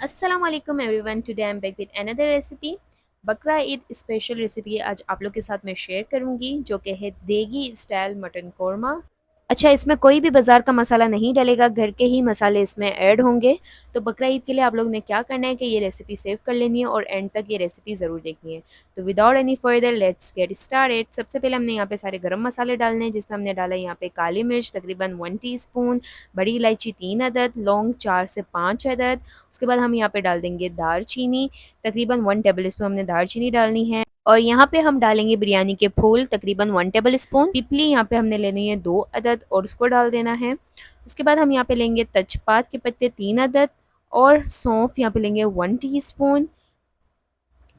अस्सलाम वालेकुम everyone. Today I am back with another recipe. बकरा ईद स्पेशल रेसिपी आज आप लोग के साथ मैं शेयर करूंगी, जो कि है देगी स्टाइल मटन कोरमा। अच्छा, इसमें कोई भी बाज़ार का मसाला नहीं डलेगा, घर के ही मसाले इसमें ऐड होंगे। तो बकरा ईद के लिए आप लोग ने क्या करना है कि ये रेसिपी सेव कर लेनी है और एंड तक ये रेसिपी ज़रूर देखनी है। तो without any further let's get started. सबसे पहले हमने यहाँ पे सारे गरम मसाले डालने हैं, जिसमें हमने डाला यहाँ पे काली मिर्च तकरीबन 1 टीस्पून, बड़ी इलायची 3 अदद, लौंग 4 से 5 अदद। उसके बाद हम यहाँ पे डाल देंगे दालचीनी, तकरीबन 1 टेबल स्पून हमने दालचीनी डालनी है। और यहाँ पे हम डालेंगे बिरयानी के फूल तकरीबन 1 टेबल स्पून। पिपली यहाँ पे हमने लेनी है 2 अदद और उसको डाल देना है। उसके बाद हम यहाँ पे लेंगे तेजपात के पत्ते 3 अदद और सौंफ यहाँ पे लेंगे 1 टीस्पून।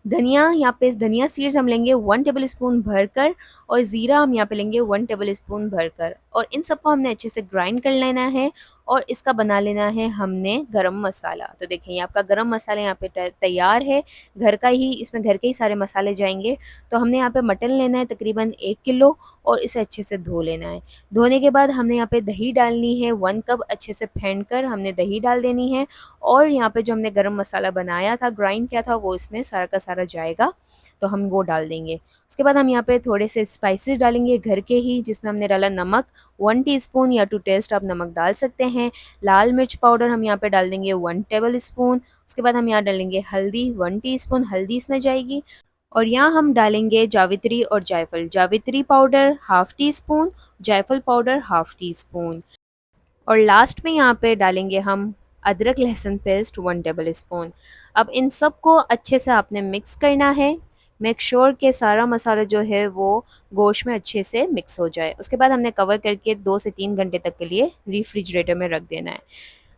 धनिया यहाँ पे धनिया सीड्स हम लेंगे 1 टेबल स्पून भरकर और ज़ीरा हम यहाँ पे लेंगे 1 टेबल स्पून भरकर, और इन सबको हमने अच्छे से ग्राइंड कर लेना है। और इसका बना लेना है हमने गरम मसाला। तो देखिए, ये आपका गरम मसाला यहाँ पे तैयार है, घर का ही, इसमें घर के ही सारे मसाले जाएंगे। तो हमने यहाँ पे मटन लेना है तकरीबन 1 किलो और इसे अच्छे से धो लेना है। धोने के बाद हमने यहाँ पे दही डालनी है 1 कप, अच्छे से फेंट कर हमने दही डाल देनी है। और यहाँ पे जो हमने गरम मसाला बनाया था, ग्राइंड किया था, वो इसमें सारा का सारा जाएगा, तो हम वो डाल देंगे। उसके बाद हम यहाँ पे थोड़े से स्पाइसेस डालेंगे घर के ही, जिसमें हमने डाला नमक 1 टीस्पून, या टू टेस्ट आप नमक डाल सकते हैं। लाल मिर्च पाउडर हम यहाँ पे डाल देंगे 1 टेबल स्पून। उसके बाद हम यहाँ डालेंगे हल्दी 1 टीस्पून, हल्दी इसमें जाएगी। और यहाँ हम डालेंगे जावित्री और जायफल, जावित्री पाउडर हाफ टी स्पून, जायफल पाउडर हाफ टी स्पून। और लास्ट में यहाँ पे डालेंगे हम अदरक लहसुन पेस्ट 1 टेबल स्पून। अब इन सब को अच्छे से आपने मिक्स करना है। मेक श्योर कि सारा मसाला जो है वो गोश्त में अच्छे से मिक्स हो जाए। उसके बाद हमने कवर करके 2 से 3 घंटे तक के लिए रेफ्रिजरेटर में रख देना है।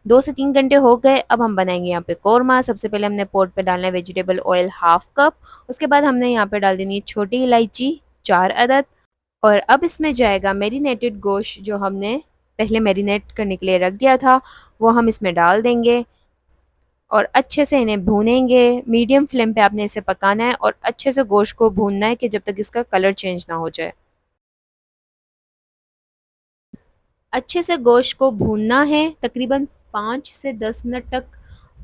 2 से 3 घंटे हो गए, अब हम बनाएंगे यहाँ पे कोरमा। सबसे पहले हमने पोट पे डालना है वेजिटेबल ऑयल हाफ कप। उसके बाद हमने यहाँ पे डाल देनी है छोटी इलायची 4 अदद। और अब इसमें जाएगा मैरिनेटेड गोश्त, जो हमने पहले मैरिनेट करने के लिए रख दिया था, वो हम इसमें डाल देंगे और अच्छे से इन्हें भूनेंगे। मीडियम फ्लेम पे आपने इसे पकाना है और अच्छे से गोश्त को भूनना है कि जब तक इसका कलर चेंज ना हो जाए। अच्छे से गोश्त को भूनना है तकरीबन 5 से 10 मिनट तक।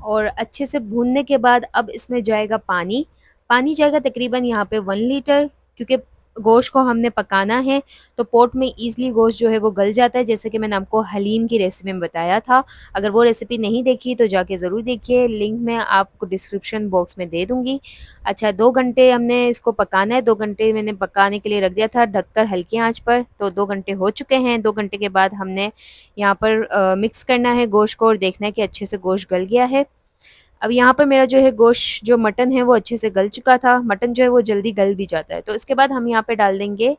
और अच्छे से भूनने के बाद अब इसमें जाएगा पानी। पानी जाएगा तकरीबन यहाँ पे 1 लीटर, क्योंकि गोश्त को हमने पकाना है, तो पोट में ईज़िली गोश्त जो है वो गल जाता है, जैसे कि मैंने आपको हलीम की रेसिपी में बताया था। अगर वो रेसिपी नहीं देखी तो जाके ज़रूर देखिए, लिंक मैं आपको डिस्क्रिप्शन बॉक्स में दे दूँगी। अच्छा, 2 घंटे हमने इसको पकाना है, 2 घंटे मैंने पकाने के लिए रख दिया था ढककर हल्की आँच पर, तो 2 घंटे हो चुके हैं। 2 घंटे के बाद हमने यहाँ पर मिक्स करना है गोश्त को और देखना है कि अच्छे से गोश्त गल गया है। अब यहाँ पर मेरा जो है गोश्त, जो मटन है वो अच्छे से गल चुका था। मटन जो है वो जल्दी गल भी जाता है। तो इसके बाद हम यहाँ पे डाल देंगे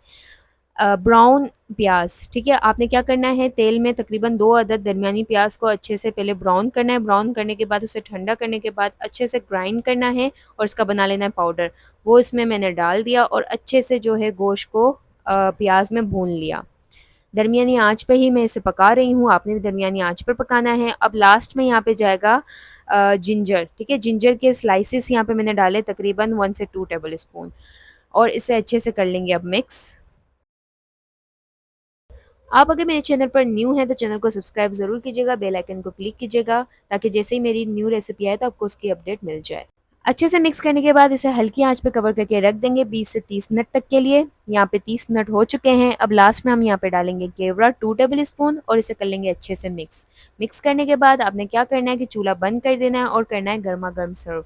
ब्राउन प्याज। ठीक है, आपने क्या करना है, तेल में तकरीबन 2 अदद दरमियानी प्याज को अच्छे से पहले ब्राउन करना है। ब्राउन करने के बाद उसे ठंडा करने के बाद अच्छे से ग्राइंड करना है और इसका बना लेना है पाउडर। वो इसमें मैंने डाल दिया और अच्छे से जो है गोश्त को प्याज में भून लिया। दरमियानी आंच पे ही मैं इसे पका रही हूँ, आपने भी दरमियानी आंच पर पकाना है। अब लास्ट में यहाँ पे जाएगा जिंजर। ठीक है, जिंजर के स्लाइसेस यहाँ पे मैंने डाले तकरीबन 1 से 2 टेबल स्पून, और इसे अच्छे से कर लेंगे अब मिक्स। आप अगर मेरे चैनल पर न्यू हैं तो चैनल को सब्सक्राइब ज़रूर कीजिएगा, बेल आइकन को क्लिक कीजिएगा, ताकि जैसे ही मेरी न्यू रेसिपी आए तो आपको उसकी अपडेट मिल जाए। अच्छे से मिक्स करने के बाद इसे हल्की आंच पे कवर करके रख देंगे 20 से 30 मिनट तक के लिए। यहाँ पे 30 मिनट हो चुके हैं। अब लास्ट में हम यहाँ पे डालेंगे केवड़ा 2 टेबल स्पून और इसे कर लेंगे अच्छे से मिक्स। मिक्स करने के बाद आपने क्या करना है कि चूल्हा बंद कर देना है और करना है गर्मा गर्म सर्व।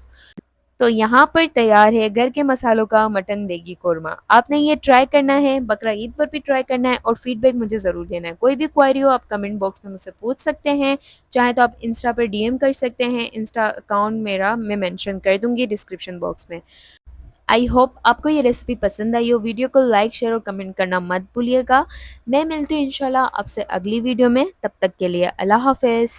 तो यहाँ पर तैयार है घर के मसालों का मटन देगी कोरमा। आपने ये ट्राई करना है, बकरा ईद पर भी ट्राई करना है और फीडबैक मुझे ज़रूर देना है। कोई भी क्वेरी हो आप कमेंट बॉक्स में मुझसे पूछ सकते हैं, चाहे तो आप इंस्टा पर डीएम कर सकते हैं। इंस्टा अकाउंट मेरा मैं मेंशन कर दूंगी डिस्क्रिप्शन बॉक्स में। आई होप आपको ये रेसिपी पसंद आई हो। वीडियो को लाइक शेयर और कमेंट करना मत भूलिएगा। मैं मिलती हूँ इंशाल्लाह आपसे अगली वीडियो में, तब तक के लिए अल्लाह हाफ़िज़।